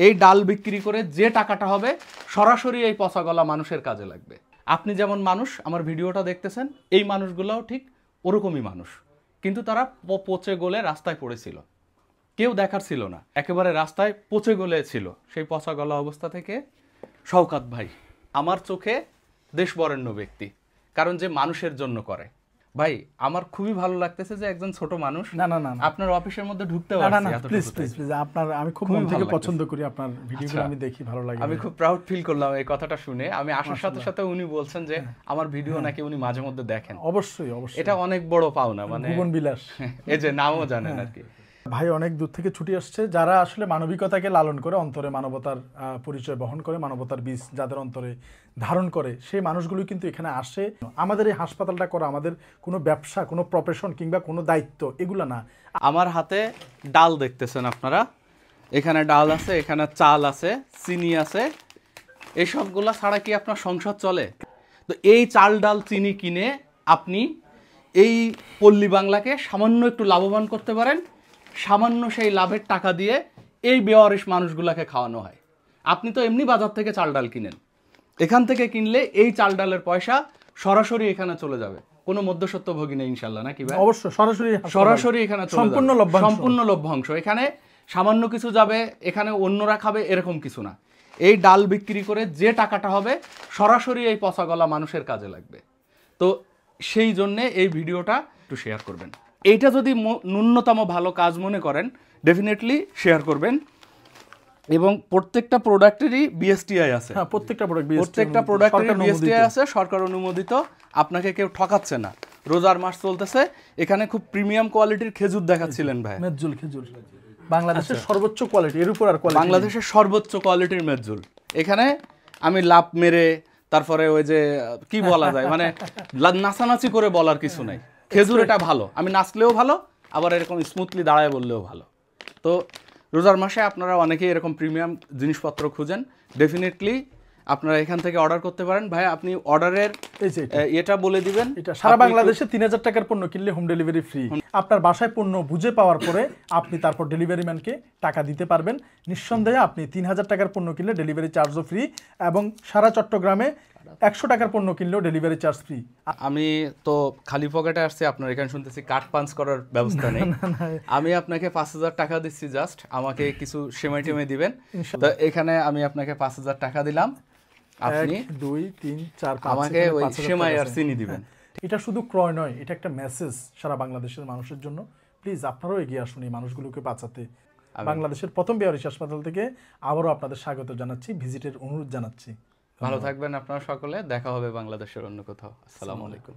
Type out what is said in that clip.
এই ডাল বিক্রি করে যে টাকাটা হবে সরাসরি এই পচা গলা মানুষের কাজে লাগবে। আপনি যেমন মানুষ আমার ভিডিওটা দেখতেছেন, এই মানুষগুলোও ঠিক ওরকমই মানুষ, কিন্তু তারা পচে গলে রাস্তায় পড়েছিল, কেউ দেখার ছিল না, একেবারে রাস্তায় পচে গলে ছিল। সেই পচা গলা অবস্থা থেকে শওকত ভাই আমার চোখে দেশ বরেণ্য ব্যক্তি, কারণ যে মানুষের জন্য করে। ভাই আমার খুবই ভালো লাগতেছে যে একজন ছোট মানুষ না আপনার অফিসের মধ্যে ঢুকতে পারছি। প্লিজ আপনার আমি খুব মন থেকে পছন্দ করি, আপনার ভিডিওগুলো আমি দেখি, ভালো লাগে। আমি খুব প্রাউড ফিল করলাম এই কথাটা শুনে। আমি আসার সাথে সাথে উনি বলছেন যে আমার ভিডিও নাকি উনি মাঝে মধ্যে দেখেন। অবশ্যই এটা অনেক বড় পাওনা, মানে ভুবন বিলাস এই যে নামও জানেন আর কি। ভাই অনেক দূর থেকে ছুটে আসছে, যারা আসলে মানবিকতাকে লালন করে, অন্তরে মানবতার পরিচয় বহন করে, মানবতার বীজ যাদের অন্তরে ধারণ করে, সেই মানুষগুলো কিন্তু এখানে আসে। আমাদের এই হাসপাতালটা করা আমাদের কোনো ব্যবসা, কোনো প্রফেশন কিংবা কোনো দায়িত্ব এগুলো না। আমার হাতে ডাল দেখতেছেন আপনারা, এখানে ডাল আছে, এখানে চাল আছে, চিনি আছে, এই সবগুলা ছাড়া কি আপনার সংসার চলে? তো এই চাল ডাল চিনি কিনে আপনি এই পল্লী বাংলাকে সামান্য একটু লাভবান করতে পারেন। সামান্য সেই লাভের টাকা দিয়ে এই বেওয়ারিশ মানুষগুলাকে খাওয়ানো হয়। আপনি তো এমনি বাজার থেকে চাল ডাল কিনেন, এখান থেকে কিনলে এই চাল ডালের পয়সা সরাসরি এখানে চলে যাবে, কোনো মধ্যস্বত্বভোগী নেই ইনশাল্লাহ, নাকি ভাই? অবশ্যই সরাসরি এখানে সম্পূর্ণ লভ্যাংশ। এখানে সামান্য কিছু যাবে, এখানে অন্যরা খাবে এরকম কিছু না। এই ডাল বিক্রি করে যে টাকাটা হবে সরাসরি এই পচা গলা মানুষের কাজে লাগবে। তো সেই জন্যে এই ভিডিওটা একটু শেয়ার করবেন। এইটা যদি ন্যূনতম ভালো কাজ মনে করেন ডেফিনেটলি শেয়ার করবেন। এবং প্রত্যেকটা প্রোডাক্টেরই বিএসটিআই আছে। হ্যাঁ, প্রত্যেকটা প্রোডাক্টেরই বিএসটিআই আছে, সরকার অনুমোদিত। আপনাকে কেউ ঠকাচ্ছে না। রোজার মাস চলতেছে, এখানে খুব প্রিমিয়াম কোয়ালিটির খেজুর দেখাচ্ছিলেন ভাই। মেজজুল খেজুর বাংলাদেশের সর্বোচ্চ কোয়ালিটি, এর উপর আর কোয়ালিটি বাংলাদেশের সর্বোচ্চ কোয়ালিটির মেজজুল। এখানে আমি লাভ মেরে তারপরে ওই যে কি বলা যায়, মানে নাচানাচি করে বলার কিছু নাই। খেজুর এটা ভালো, আমি নাচলেও ভালো, আবার এরকম স্মুথলি দাঁড়ায় বললেও ভালো। তো রোজার মাসে আপনারা অনেকেই এরকম প্রিমিয়াম জিনিসপত্র খুঁজেন, ডেফিনেটলি আপনারা এখান থেকে অর্ডার করতে পারেন। ভাই আপনি অর্ডারের এটা বলে দিবেন। এটা সারা বাংলাদেশে 3000 টাকার পণ্য কিনলে হোম ডেলিভারি ফ্রি। আপনার বাসায় পণ্য বুঝে পাওয়ার পরে আপনি তারপর ডেলিভারি ম্যানকে টাকা দিতে পারবেন। নিঃসন্দেহে আপনি 3000 টাকার পণ্য কিনলে ডেলিভারি চার্জও ফ্রি, এবং সারা চট্টগ্রামে 100 টাকার পণ্য কিনলেও ডেলিভারি চার্জ ফ্রি। আমি তো খালি পকেটে আসছি, আপনার এখানে শুনতেছি কার্ড পাঞ্চ করার ব্যবস্থা নেই। আমি আপনাকে 5000 টাকা দিচ্ছি, জাস্ট আমাকে কিছু সেমাই টেমাই দিবেন। তো এখানে আমি আপনাকে 5000 টাকা দিলাম, আপনি 2 3 4 5 আমাকে ওই সেমাই আর চিনি দিবেন। এটা শুধু ক্রয় নয়, এটা একটা মেসেজ সারা বাংলাদেশের মানুষের জন্য। প্লিজ আপনারাও এগিয়ে আসুন এই মানুষগুলোকে বাঁচাতে। বাংলাদেশের প্রথম বেওয়ারিশ হাসপাতাল থেকে আবারও আপনাদের স্বাগত জানাচ্ছি, ভিজিটের অনুরোধ জানাচ্ছি। ভালো থাকবেন আপনারা সকলে, দেখা হবে বাংলাদেশের অন্য কোথাও। আসসালামু আলাইকুম।